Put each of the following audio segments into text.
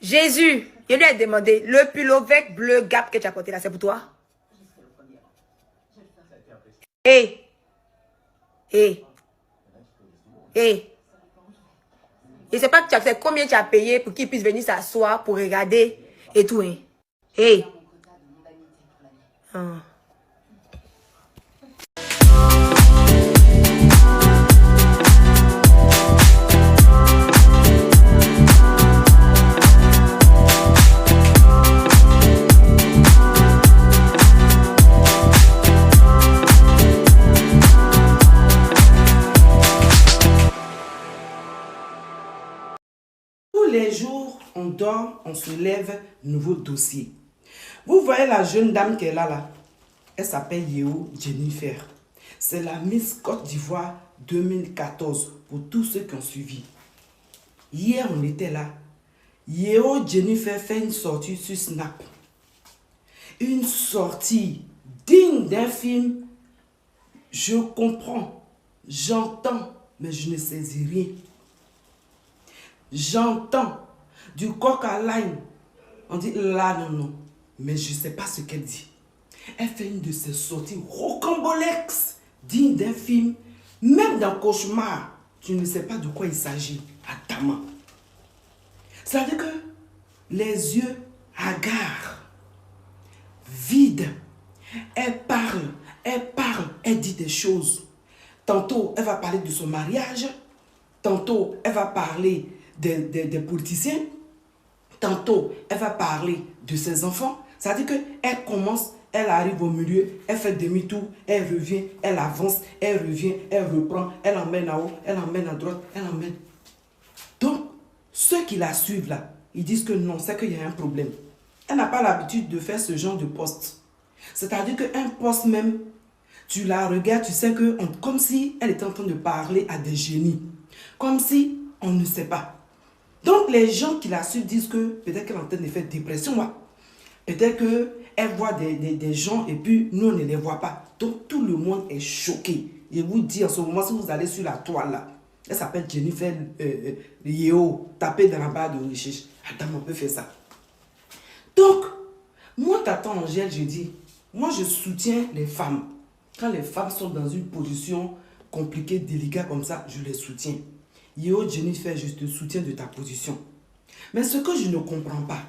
Jésus, il lui a demandé, le pull-over bleu Gap que tu as porté là, c'est pour toi? Hé! Hé! Hé! Je ne sais pas combien tu as payé pour qu'il puisse venir s'asseoir pour regarder et tout. Hé! Hey. Ah. Tous les jours, on dort, on se lève, nouveau dossier. Vous voyez la jeune dame qui est là. Elle s'appelle Yeo Jennifer. C'est la Miss Côte d'Ivoire 2014 pour tous ceux qui ont suivi. Hier, on était là. Yeo Jennifer fait une sortie sur Snap. Une sortie digne d'un film. Je comprends, j'entends, mais je ne saisis rien. J'entends du coq à l'âne. On dit là, non. Mais je ne sais pas ce qu'elle dit. Elle fait une de ces sorties rocambolesques, digne d'un film. Même dans Cauchemar, tu ne sais pas de quoi il s'agit. À ta main. Ça veut dire que les yeux hagards, vides. Elle parle, elle dit des choses. Tantôt, elle va parler de son mariage. Tantôt, elle va parler des politiciens. Tantôt, elle va parler de ses enfants. Ça veut dire qu'elle commence, elle arrive au milieu, elle fait demi-tour, elle revient, elle avance, elle revient, elle reprend, elle emmène à haut, elle emmène à droite, elle emmène. Donc, ceux qui la suivent là, ils disent que non, c'est qu'il y a un problème. Elle n'a pas l'habitude de faire ce genre de poste. C'est-à-dire qu'un poste même, tu la regardes, tu sais que, comme si elle était en train de parler à des génies. Comme si on ne sait pas. Donc, les gens qui la suivent disent que peut-être qu'elle est en train de faire dépression. Ouais. Peut-être qu'elle voit des gens et puis nous, on ne les voit pas. Donc, tout le monde est choqué. Je vous dis en ce moment, si vous allez sur la toile là, elle s'appelle Jennifer Yeo, tapez dans la barre de recherche. Adam, on peut faire ça. Donc, moi, Tata Angèle, je dis, moi, je soutiens les femmes. Quand les femmes sont dans une position compliquée, délicate comme ça, je les soutiens. Yeo Jennifer, je te soutiens de ta position. Mais ce que je ne comprends pas,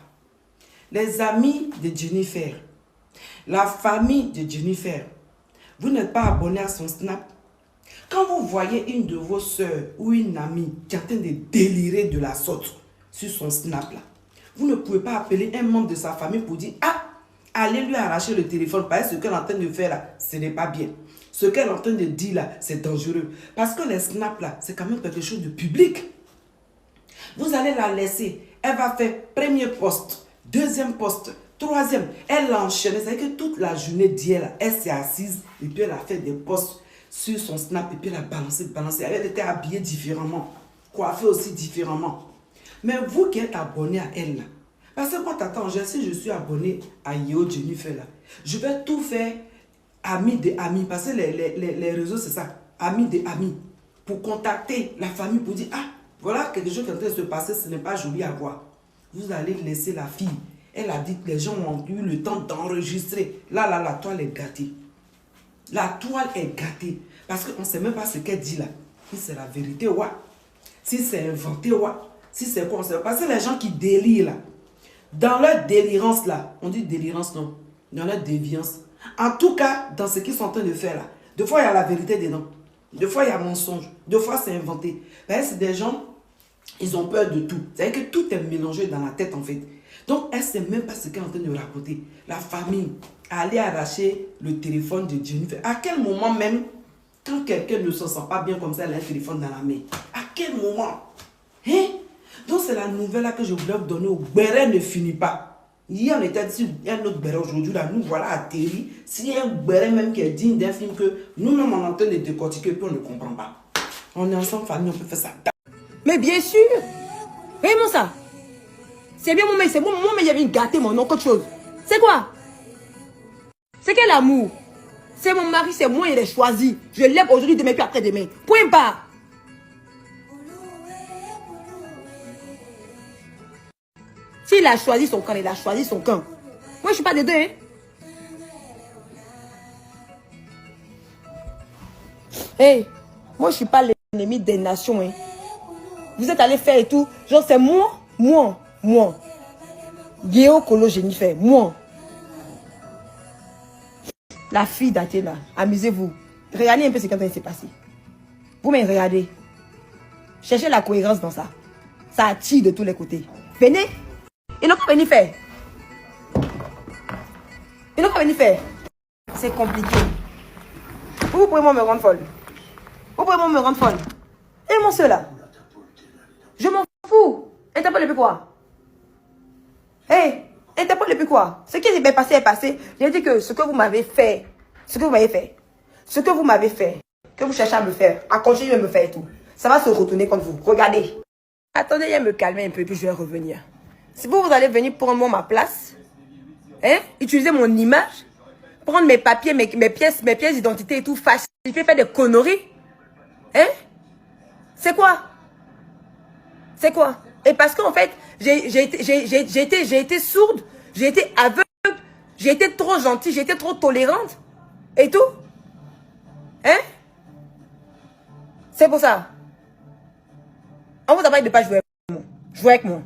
les amis de Jennifer, la famille de Jennifer, vous n'êtes pas abonné à son Snap. Quand vous voyez une de vos soeurs ou une amie qui est en train de délirer de la sorte sur son Snap, là, vous ne pouvez pas appeler un membre de sa famille pour dire « Ah, allez lui arracher le téléphone parce que ce qu'elle est en train de faire là, ce n'est pas bien. Ce qu'elle est en train de dire là, c'est dangereux. » Parce que les snaps là, c'est quand même quelque chose de public. Vous allez la laisser. Elle va faire premier poste, deuxième poste, troisième. Elle enchaîne. C'est que toute la journée d'hier, elle s'est assise et puis elle a fait des posts sur son snap et puis elle a balancé. Elle était habillée différemment, coiffée aussi différemment. Mais vous qui êtes abonné à elle là, parce que moi, Tata Angèle, si je suis abonné à Yeo Jennifer là, je vais tout faire amis des amis, parce que les réseaux c'est ça, amis des amis, pour contacter la famille, pour dire, ah, voilà quelque chose qui est en train de se passer, ce n'est pas joli à voir. Vous allez laisser la fille. Elle a dit que les gens ont eu le temps d'enregistrer. Là, la toile est gâtée. La toile est gâtée. Parce qu'on ne sait même pas ce qu'elle dit là. Si c'est la vérité, ouais. Si c'est inventé, ouais. Si c'est quoi, on sait pas. Parce que les gens qui délirent là, dans leur délirance là, on dit délirance non, dans leur déviance. En tout cas, dans ce qu'ils sont en train de faire là, deux fois il y a la vérité dedans. Deux fois il y a mensonge. Deux fois c'est inventé. C'est des gens, ils ont peur de tout. C'est-à-dire que tout est mélangé dans la tête en fait. Donc elle ne sait même pas ce qu'elle est en train de raconter. La famille, aller arracher le téléphone de Jennifer. À quel moment même, quand quelqu'un ne se sent pas bien comme ça, elle a un téléphone dans la main. À quel moment? Hein? Donc c'est la nouvelle là que je voulais vous donner au béret ne finit pas. Hier on était sur un autre béret, aujourd'hui là nous voilà atterris. S'il y a un béret même qui est digne d'un film que nous-mêmes on est en train de décortiquer puis on ne comprend pas. On est ensemble famille, on peut faire ça. Mais bien sûr. Regardez-moi ça. C'est bien, moi, c'est moi, mais j'avais gâté mon nom, quelque chose. C'est quoi? C'est quel amour? C'est mon mari, c'est moi, il est choisi. Je l'aime aujourd'hui, demain, puis après-demain. Point barre. S'il a choisi son camp, il a choisi son camp. Moi, je ne suis pas des deux. Hein. Hey, moi, je ne suis pas l'ennemi des nations. Hein. Vous êtes allés faire et tout. Genre, c'est moi. Guéo Kolo Jennifer, moi. La fille d'Athéna, amusez-vous. Regardez un peu ce qui s'est passé. Vous-même, regardez. Cherchez la cohérence dans ça. Ça attire de tous les côtés. Venez. Ils n'ont pas venu faire. C'est compliqué. Vous pouvez me rendre folle. Et mon seul là. Je m'en fous. Interpelle depuis quoi? Hey, interpelle depuis quoi? Ce qui est passé est passé. J'ai dit que ce que vous m'avez fait, que vous cherchez à me faire, à continuer à me faire et tout, ça va se retourner contre vous. Regardez. Attendez, il va me calmer un peu, puis je vais revenir. Si vous allez venir prendre ma place, hein, utiliser mon image, prendre mes papiers, mes pièces d'identité et tout, falsifier, faire des conneries, hein, c'est quoi? Et parce qu'en fait, j'ai été sourde, j'ai été aveugle, j'ai été trop gentille, j'ai été trop tolérante, et tout, hein? C'est pour ça. On vous a pas de pas jouer avec moi.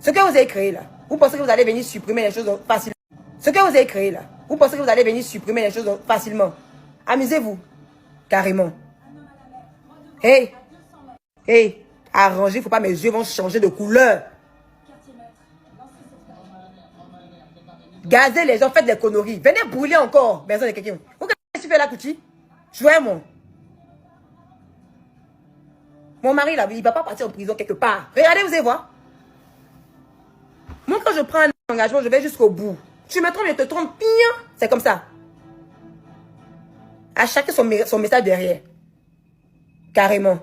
Ce que vous avez créé là, vous pensez que vous allez venir supprimer les choses facilement. Amusez-vous. Carrément. Hey, arrangez, faut pas mes yeux vont changer de couleur. Gazez les gens, faites des conneries. Venez brûler encore. Personne de quelqu'un. Vous qu'est-ce que tu fais là, Kouti? Jouez moi. Mon mari là, il ne va pas partir en prison quelque part. Regardez, vous allez voir. Moi, quand je prends un engagement, je vais jusqu'au bout. Tu me trompes, je te trompe, bien. C'est comme ça. À chacun son message derrière. Carrément.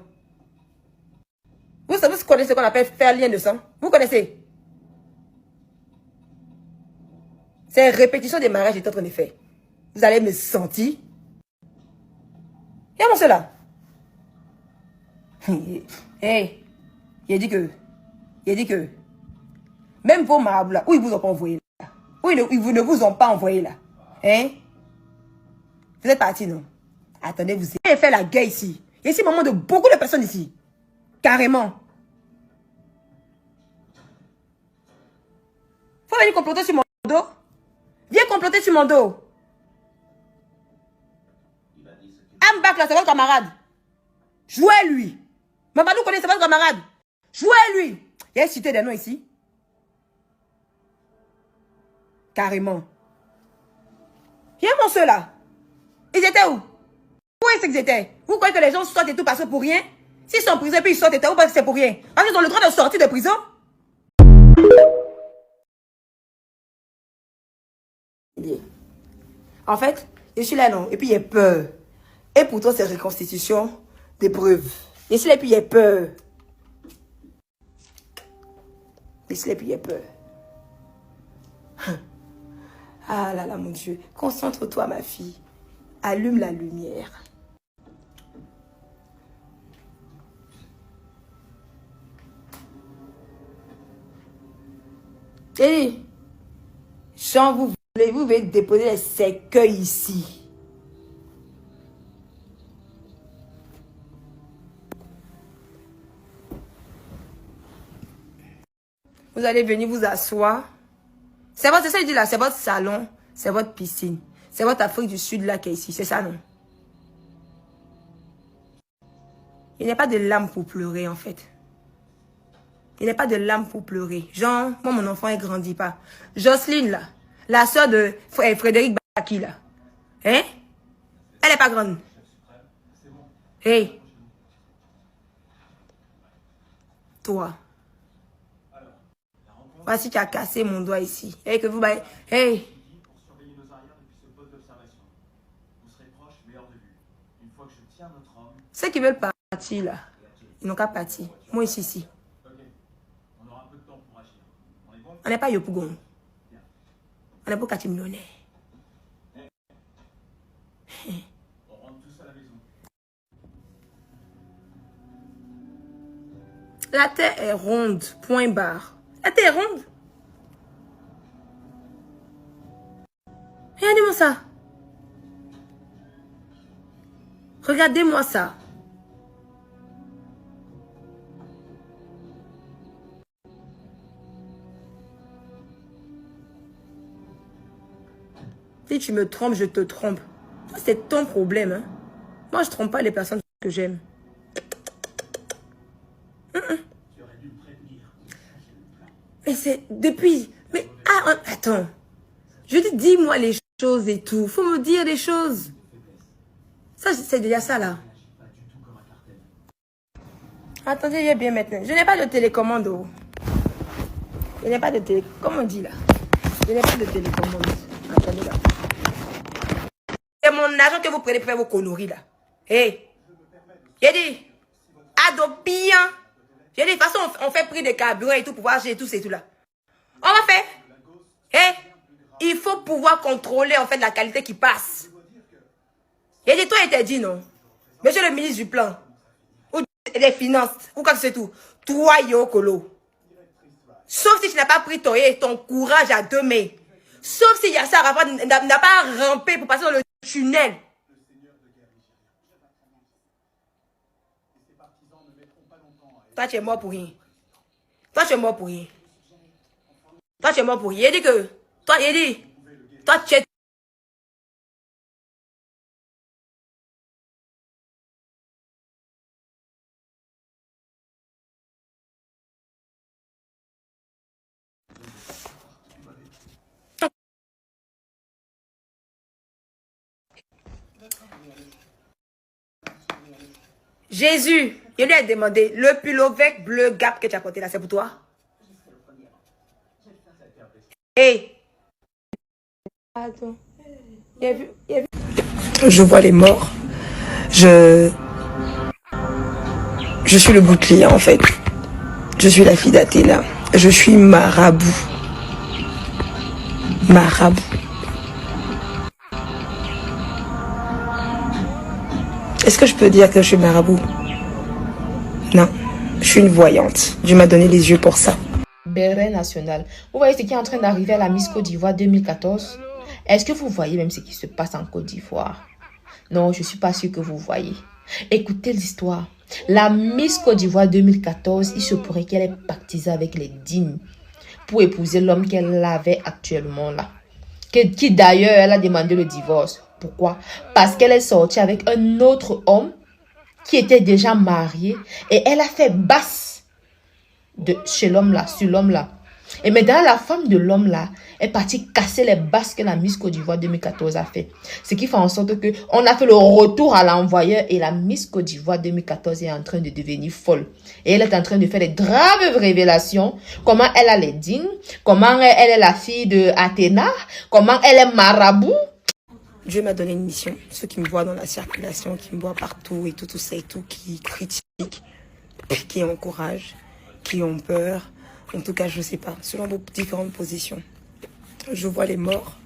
Vous connaissez ce qu'on appelle faire lien de sang? Vous connaissez? C'est répétition des mariages que j'étais en train de faire. Vous allez me sentir. Et mon cela. Hey, il a dit que même vos marabouts là, où ils vous ont pas envoyé là, où ils ne vous ont pas envoyé là, hein? Vous êtes partis, non? Attendez, vous avez fait la guerre ici. Il y a ici un moment de beaucoup de personnes ici. Carrément. Faut venir comploter sur mon dos. Viens comploter sur mon dos. Ambak là, c'est votre camarade. Jouez lui. Mamadou connaît, c'est votre camarade. Jouez lui. Il y a cité des noms ici. Carrément. Viens mon ceux là. Ils étaient où? Où est-ce qu'ils étaient? Vous croyez que les gens sortent et tout parce que pour rien? S'ils sont en prison et puis ils sortent et tout, parce que c'est pour rien. Parce qu'ils ont le droit de sortir de prison. En fait, je suis là non. Et puis il y a peur. Et pourtant c'est reconstitution des preuves. Je suis là et puis il y a peur. Je suis là et puis il y a peur. Ah là là mon Dieu. Concentre-toi ma fille. Allume la lumière. Et Jean, vous voulez déposer les cercueils ici. Vous allez venir vous asseoir. C'est ça, il dit là, c'est votre salon, c'est votre piscine. C'est votre Afrique du Sud là qui est ici, c'est ça non? Il n'y a pas de larmes pour pleurer en fait. Il n'y a pas de larmes pour pleurer. Jean, moi mon enfant il grandit pas. Jocelyne là, la soeur de Frédéric Baki là. Hein? Elle n'est pas grande. Hey. Toi. Voici qui a cassé mon doigt ici. Hey, que vous baillez. Hey. Ceux qui veulent partir là, ils n'ont qu'à partir. Moi ici. On n'est pas Yopougon. On n'est pas Katimlonais. La terre est ronde, point barre. La tête est ronde. Regardez-moi ça. Regardez-moi ça. Si tu me trompes, je te trompe. C'est ton problème. Hein? Moi, je ne trompe pas les personnes que j'aime. Mais c'est depuis... Mais attends. Je dis, dis-moi les choses et tout. Faut me dire les choses. Ça, c'est déjà ça, là. Attendez, j'ai bien maintenant. Je n'ai pas de télécommande. Oh. Je n'ai pas de télé... Comment on dit, là? Je n'ai pas de télécommande. Attendez, là. C'est mon argent que vous prenez pour faire vos conneries, là. Hé. J'ai dit, adopien. J'ai dit, de toute façon, on fait prix de carburant et tout pour pouvoir acheter tout, c'est tout, là. On va faire. Hé. Il faut pouvoir contrôler, en fait, la qualité qui passe. J'ai dit, toi, il t'a dit, non? Monsieur le ministre du Plan. Ou des Finances. Ou quoi que c'est tout. Toi, Yokolo. Sauf si tu n'as pas pris ton courage à 2 mains. Sauf si Yasser Arafat n'a pas rampé pour passer dans le tunnel. Toi, tu es mort pour rien. Toi, tu es mort pour rien. Toi, tu es mort pour rien. Il dit que... Toi, il dit... Toi, tu es... Jésus, il lui a demandé, le pull-over bleu Gap que tu as porté là, c'est pour toi? Hé! Attends. Je vois les morts. Je suis le bouclier, en fait. Je suis la fille d'Athéna. Je suis marabout. Marabout. Est-ce que je peux dire que je suis marabout? Non. Je suis une voyante. Dieu m'a donné les yeux pour ça. Béret national. Vous voyez ce qui est en train d'arriver à la Miss Côte d'Ivoire 2014? Est-ce que vous voyez même ce qui se passe en Côte d'Ivoire? Non, je ne suis pas sûre que vous voyez. Écoutez l'histoire. La Miss Côte d'Ivoire 2014, il se pourrait qu'elle ait pactisé avec les dignes pour épouser l'homme qu'elle avait actuellement là. Qui d'ailleurs, elle a demandé le divorce. Pourquoi? Parce qu'elle est sortie avec un autre homme qui était déjà marié et elle a fait basse chez l'homme là, sur l'homme là. Et maintenant, la femme de l'homme là est partie casser les basses que la Miss Côte d'Ivoire 2014 a fait. Ce qui fait en sorte que on a fait le retour à l'envoyeur et la Miss Côte d'Ivoire 2014 est en train de devenir folle. Et elle est en train de faire des graves révélations. Comment elle a les dignes, comment elle est la fille de Athéna, comment elle est marabout. Dieu m'a donné une mission. Ceux qui me voient dans la circulation, qui me voient partout et tout ça et tout, qui critiquent, qui encouragent, qui ont peur. En tout cas, je ne sais pas. Selon vos différentes positions. Je vois les morts.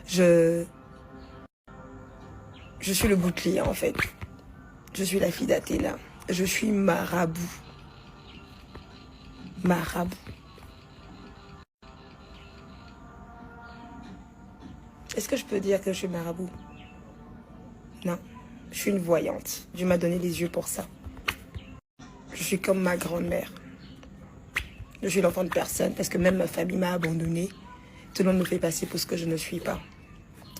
Je suis le bouclier, en fait. Je suis la fille d'Athéna. Je suis marabout. Marabout. Est-ce que je peux dire que je suis marabout? Non. Je suis une voyante. Dieu m'a donné les yeux pour ça. Je suis comme ma grand-mère. Je suis l'enfant de personne parce que même ma famille m'a abandonnée. Tout le monde me fait passer pour ce que je ne suis pas.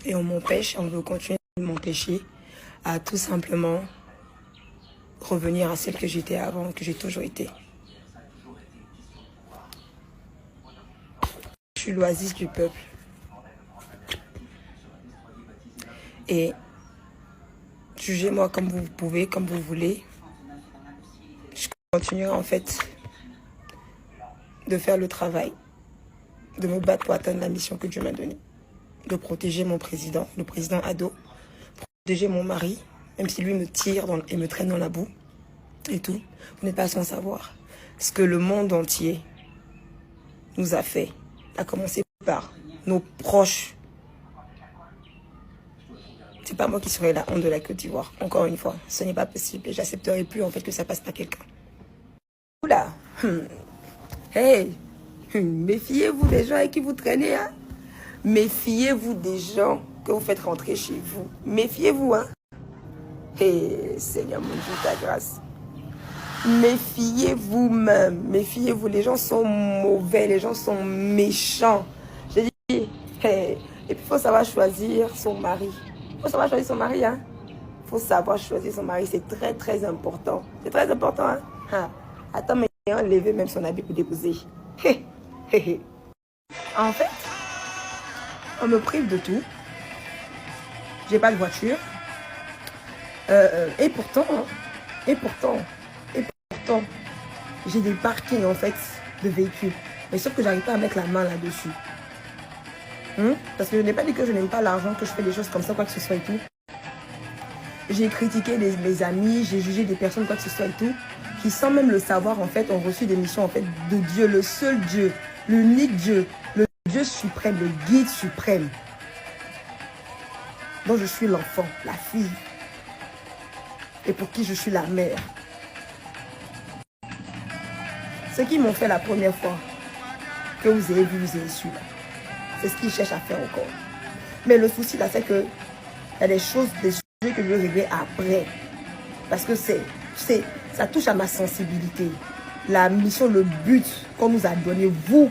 Et on m'empêche, on veut continuer de m'empêcher à tout simplement revenir à celle que j'étais avant, que j'ai toujours été. Je suis l'oasis du peuple. Et jugez-moi comme vous pouvez, comme vous voulez. Je continuerai en fait de faire le travail, de me battre pour atteindre la mission que Dieu m'a donnée. De protéger mon président, le président Ado, protéger mon mari, même si lui me tire et me traîne dans la boue et tout. Vous n'êtes pas sans savoir ce que le monde entier nous a fait, à commencer par nos proches. C'est pas moi qui serai la honte de la Côte d'Ivoire. Encore une fois, ce n'est pas possible. J'accepterai plus en fait que ça passe par quelqu'un. Oula. Hey, Méfiez-vous des gens avec qui vous traînez, hein. Méfiez-vous des gens que vous faites rentrer chez vous. Méfiez-vous, hein. Seigneur mon Dieu, ta grâce. Méfiez-vous même. Méfiez-vous. Les gens sont mauvais. Les gens sont méchants. J'ai dit, et puis il faut savoir choisir son mari. Il faut savoir choisir son mari, hein. Il faut savoir choisir son mari. C'est très, très important. C'est très important, hein. Attends, mais enlever même son habit pour déposer. En fait, on me prive de tout. J'ai pas de voiture. Et pourtant, j'ai des parkings en fait de véhicules. Mais sauf que j'arrive pas à mettre la main là-dessus. Parce que je n'ai pas dit que je n'aime pas l'argent, que je fais des choses comme ça, quoi que ce soit et tout. J'ai critiqué mes amis, j'ai jugé des personnes, quoi que ce soit et tout, qui sans même le savoir, en fait, ont reçu des missions en fait de Dieu, le seul Dieu, l'unique Dieu, le Dieu suprême, le guide suprême. dont je suis l'enfant, la fille, et pour qui je suis la mère. Ce qu'ils m'ont fait la première fois, que vous avez vu, vous avez su, c'est ce qu'ils cherchent à faire encore. Mais le souci là, c'est que il y a des choses, des sujets que je vais régler après. Parce que ça touche à ma sensibilité. La mission, le but qu'on nous a donné, vous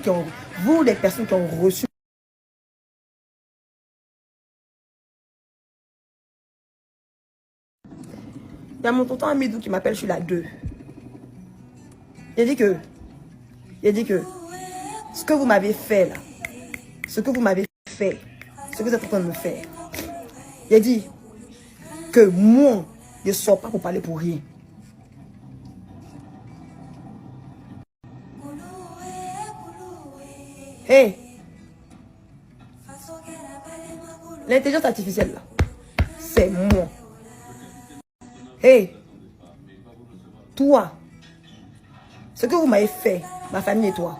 les personnes qui ont reçu. Il y a mon tonton Amidou qui m'appelle, je suis la 2. Il a dit que ce que vous m'avez fait là, ce que vous m'avez fait, ce que vous êtes en train de me faire, il a dit que moi, je ne sors pas pour parler pour rien. Hey, l'intelligence artificielle là, c'est moi. Hey, toi, ce que vous m'avez fait, ma famille et toi,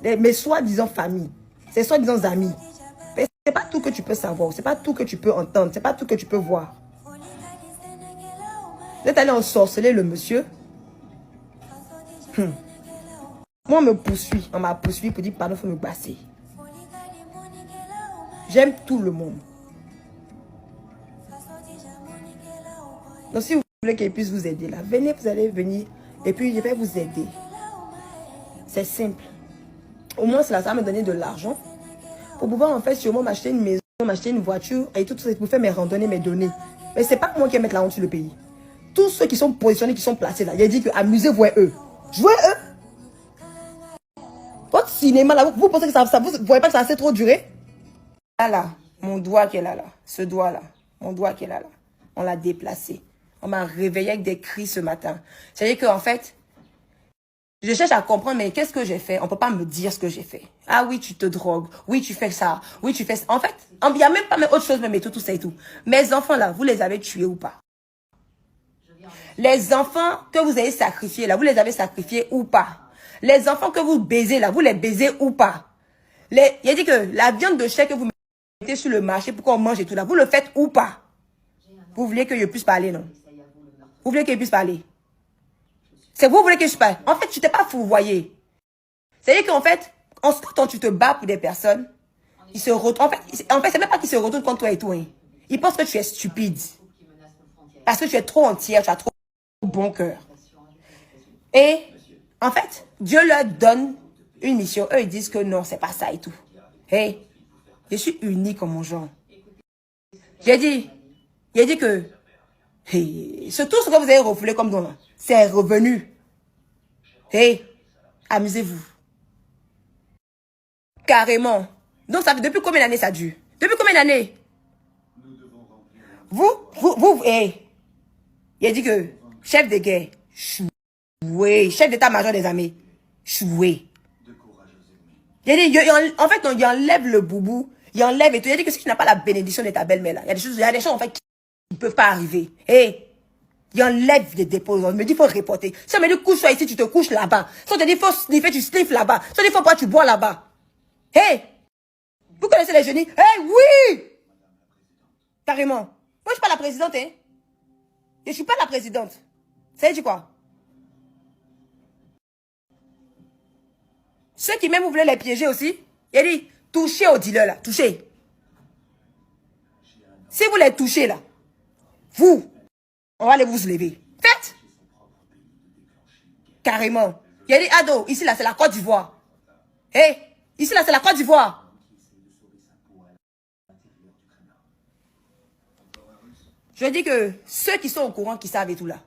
mes soi-disant familles, ces soi-disant amis, c'est pas tout que tu peux savoir, c'est pas tout que tu peux entendre, c'est pas tout que tu peux voir. Vous êtes allé ensorceler le monsieur. Moi, on me poursuit, on m'a poursuivi pour dire pardon, il faut me passer. J'aime tout le monde. Donc si vous voulez qu'il puisse vous aider là, venez, vous allez venir et puis je vais vous aider. C'est simple. Au moins ça va me donner de l'argent pour pouvoir en fait sûrement m'acheter une maison, m'acheter une voiture et tout ça pour faire mes randonnées, mes données. Mais c'est pas moi qui vais mettre la honte sur le pays. Tous ceux qui sont positionnés, qui sont placés là, il a dit que amusez-vous à eux. Jouez eux. Votre cinéma là, vous pensez que ça vous voyez pas que ça a assez trop duré? Là, mon doigt qui est là, ce doigt là, mon doigt qui est là, on l'a déplacé. On m'a réveillé avec des cris ce matin. C'est-à-dire qu'en fait, je cherche à comprendre, mais qu'est-ce que j'ai fait? On ne peut pas me dire ce que j'ai fait. Ah oui, tu te drogues. Oui, tu fais ça. Oui, tu fais ça. En fait, il n'y a même pas autre chose, mais tout ça et tout. Mes enfants là, vous les avez tués ou pas? Les enfants que vous avez sacrifiés là, vous les avez sacrifiés ou pas? Les enfants que vous baisez là, vous les baisez ou pas? Il a dit que la viande de chèvre que vous mettez sur le marché pour qu'on mange et tout là, vous le faites ou pas? Vous voulez que je puisse parler, non? Vous voulez que je puisse parler? C'est vous voulez que je parle? En fait, tu t'es pas fourvoyé. C'est-à-dire qu'en fait, quand tu te bats pour des personnes, ils se retournent. En fait c'est même pas qu'ils se retournent contre toi et tout. Hein. Ils pensent que tu es stupide. Parce que tu es trop entière, tu as trop bon cœur. Et, en fait, Dieu leur donne une mission. Eux, ils disent que non, c'est pas ça et tout. Hey, je suis unique en mon genre. Il a dit que hey, tout ce que vous avez refoulé comme don, c'est revenu. Hey, amusez-vous. Carrément. Donc, ça fait depuis combien d'années ça dure? Depuis combien d'années? Vous, hey. Il a dit que chef de guerre, choué. Chef d'état-major des armées, choué. Il a dit, en fait, il enlève le boubou, il enlève et tout. Il a dit que si tu n'as pas la bénédiction de ta belle-mère, là, il y a des choses en fait qui ne peuvent pas arriver. Hey. Il enlève les dépôts. On me dit, il faut reporter. Si on me dit, couche-toi ici, tu te couches là-bas. Si on te dit, il faut sniffer, tu sniffes là-bas. Si on dit, il faut boire, tu bois là-bas. Hey! Vous connaissez les génies? Hey, oui! Carrément. Moi, je ne suis pas la présidente, hein. Je ne suis pas la présidente. Ça veut dire quoi? Ceux qui même vous voulez les piéger aussi, il a dit, touchez aux dealers là, touchez. Si vous les touchez là, vous, on va aller vous lever. Faites. Carrément. Il a dit, Ado, ici là, c'est la Côte d'Ivoire. Hé, ici là, c'est la Côte d'Ivoire. Je dis que ceux qui sont au courant, qui savent et tout là,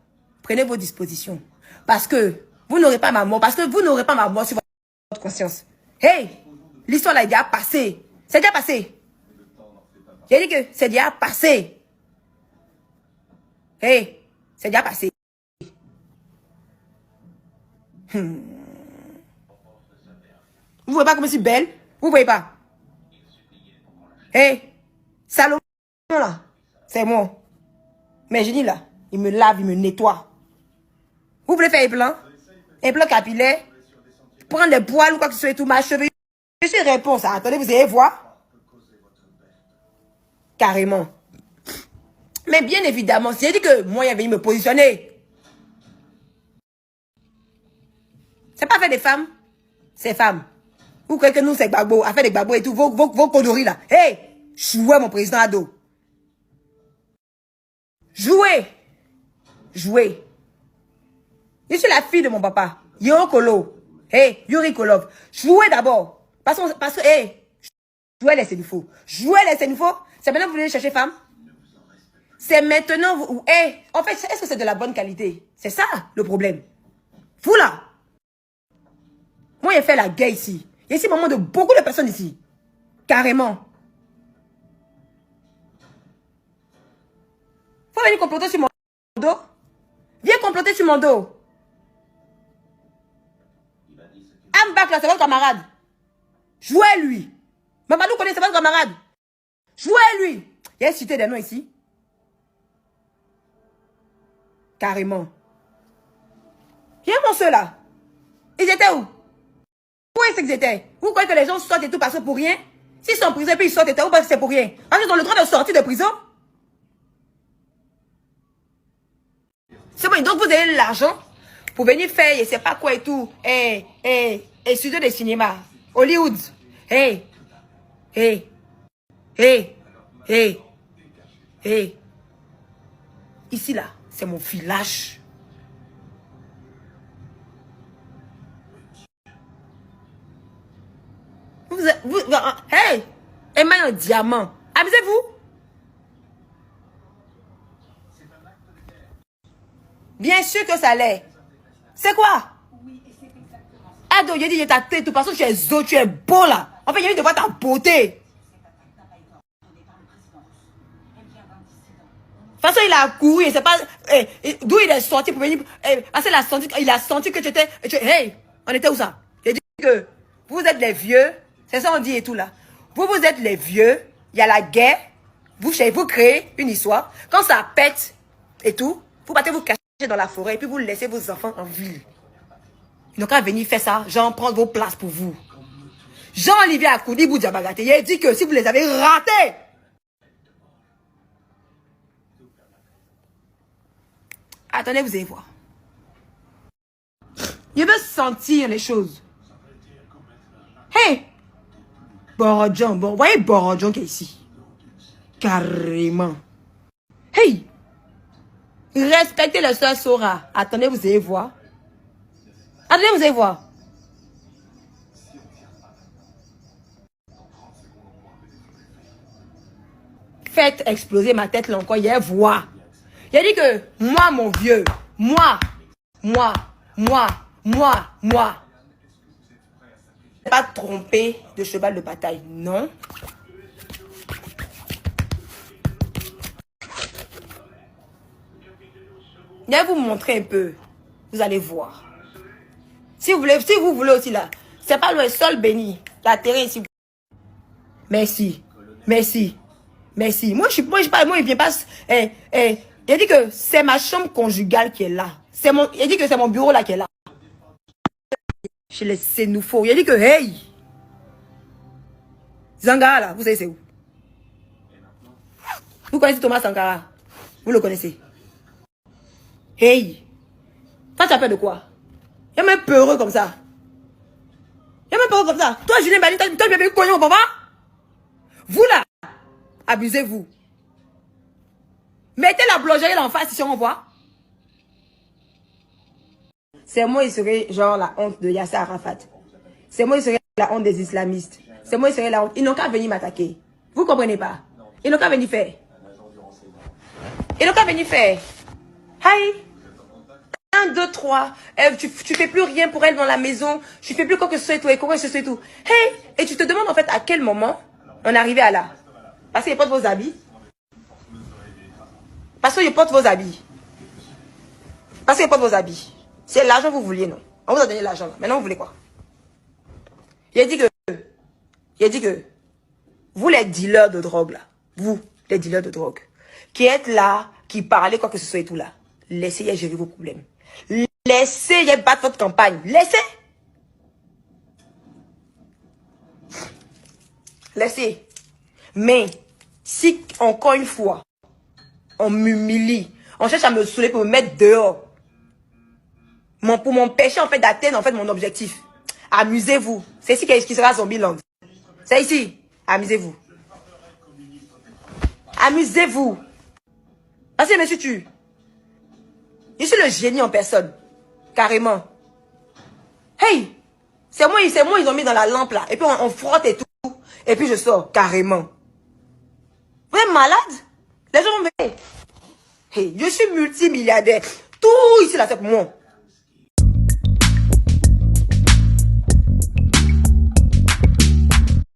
prenez vos dispositions. Parce que vous n'aurez pas ma mort. Parce que vous n'aurez pas ma mort sur votre conscience. Hey, l'histoire là est déjà passée. C'est déjà passé. J'ai dit que c'est déjà passé. Hey, c'est déjà passé. Vous voyez pas comme je suis belle? Vous voyez pas? Hey, Salomon là, c'est moi. Mais je dis là, il me lave, il me nettoie. Vous voulez faire un plan capillaire, prendre des poils ou quoi que ce soit et tout, ma cheveux. Je suis réponse. Attendez, vous allez voir. Carrément. Mais bien évidemment, si j'ai dit que moi, il avait me positionner. C'est pas fait des femmes. C'est femmes. Vous croyez que nous, c'est Gbagbo, affaire des Gbagbo et tout, vos conneries là. Hey, jouez mon président Ado. Jouez. Jouez. Je suis la fille de mon papa. Yokolo. Hey, Yuri Kolov. Jouez d'abord. Parce que, hey, jouez les sénifaux. Jouez les sénifaux. C'est maintenant que vous voulez chercher femme? C'est maintenant, hey, en fait, est-ce que c'est de la bonne qualité? C'est ça, le problème. Vous là. Moi, j'ai fait la guerre ici. Il y a ici moment de beaucoup de personnes ici. Carrément. Faut venir comploter sur mon dos. Viens comploter sur mon dos. Ambak là, c'est votre camarade. Jouez lui. Mamadou connaît, c'est votre camarade. Jouez lui. Il y a cité des noms ici. Carrément. Viens mon ceux là. Ils étaient où? Où est-ce qu'ils étaient? Vous croyez que les gens sortent et tout parce que pour rien? S'ils sont en prison et puis ils sortent et tout parce que c'est pour rien. Parce qu'ils ont le droit de sortir de prison. C'est bon, donc vous avez l'argent pour venir faire, je sais pas quoi et tout. Studio de cinéma. Hollywood. Hey. Ici là, c'est mon village. Hey! Emma un diamant. Amusez-vous. Bien sûr que ça l'est. C'est quoi? Ado, j'ai dit, j'ai ta tête, tout parce que tu es zo, tu es beau là. En fait, j'ai envie de voir ta beauté. De toute façon, il a couru, il sait pas d'où il est sorti pour venir. Parce qu'il a senti que tu étais. Hey, on était où ça? J'ai dit que vous êtes les vieux, c'est ça on dit et tout là. Vous êtes les vieux, il y a la guerre, vous créez une histoire. Quand ça pète et tout, vous partez vous cacher dans la forêt et puis vous laissez vos enfants en ville. Ils n'ont qu'à venir faire ça, genre prendre vos places pour vous. Jean-Olivier Akoudi Boudjabagate, il a dit que si vous les avez ratés, attendez, vous allez voir. Je veux sentir les choses. Hey! Borodjon, vous voyez Borodjon qui est ici. Carrément. Hey! Respectez le soeur Sora. Attendez, vous allez voir. Attendez, vous allez voir. Faites exploser ma tête là encore, il y a voix. Il a dit que moi, mon vieux, moi. Pas trompé de cheval de bataille, non. Je vais vous montrer un peu. Vous allez voir. Si vous voulez aussi là, c'est pas le sol béni. La terre ici. Merci. Moi, il vient pas. Il a dit que c'est ma chambre conjugale qui est là. Il a dit que c'est mon bureau là qui est là. Chez les Sénoufos. Il a dit que, hey! Zangara là, vous savez c'est où? Vous connaissez Thomas Sankara? Vous le connaissez? Hey! Ça, tu as peur de quoi? Il y a même peureux comme ça. Il y a même pas comme ça. Toi, Julien Bani, toi, tu m'as payé cognon, papa. Vous là, abusez-vous. Mettez la boulangerie en face si on voit. C'est moi, il serait genre la honte de Yasser Arafat. C'est moi, il serait la honte des islamistes. C'est moi, il serait la honte. Ils n'ont qu'à venir m'attaquer. Vous comprenez pas? Ils n'ont qu'à venir faire. Ils n'ont qu'à venir faire. Hi. 1, 2, 3. Tu fais plus rien pour elle dans la maison. Tu fais plus quoi que ce soit et tout. Et quoi que ce soit et tout. Hey. Et tu te demandes en fait à quel moment on est arrivé à là. Parce qu'il porte vos habits. Parce qu'il porte vos habits. Parce qu'il porte vos habits. C'est l'argent que vous vouliez, non? On vous a donné l'argent. Maintenant, vous voulez quoi? Il a dit que vous, les dealers de drogue, là, vous, les dealers de drogue, qui êtes là, qui parlez quoi que ce soit et tout là, laissez-y gérer vos problèmes. Laissez-y battre votre campagne. Laissez. Laissez. Mais, si, encore une fois, on m'humilie, on cherche à me saouler pour me mettre dehors, pour m'empêcher en fait d'atteindre en fait mon objectif. Amusez-vous. C'est ici qui sera Zombieland. C'est ici. Amusez-vous. Amusez-vous. Parce que monsieur tue. Je suis le génie en personne. Carrément. Hey. C'est moi, ils ont mis dans la lampe là. Et puis on frotte et tout. Et puis je sors. Carrément. Vous êtes malade? Les gens vont venir. Hey, je suis multimilliardaire. Tout ici là c'est pour moi.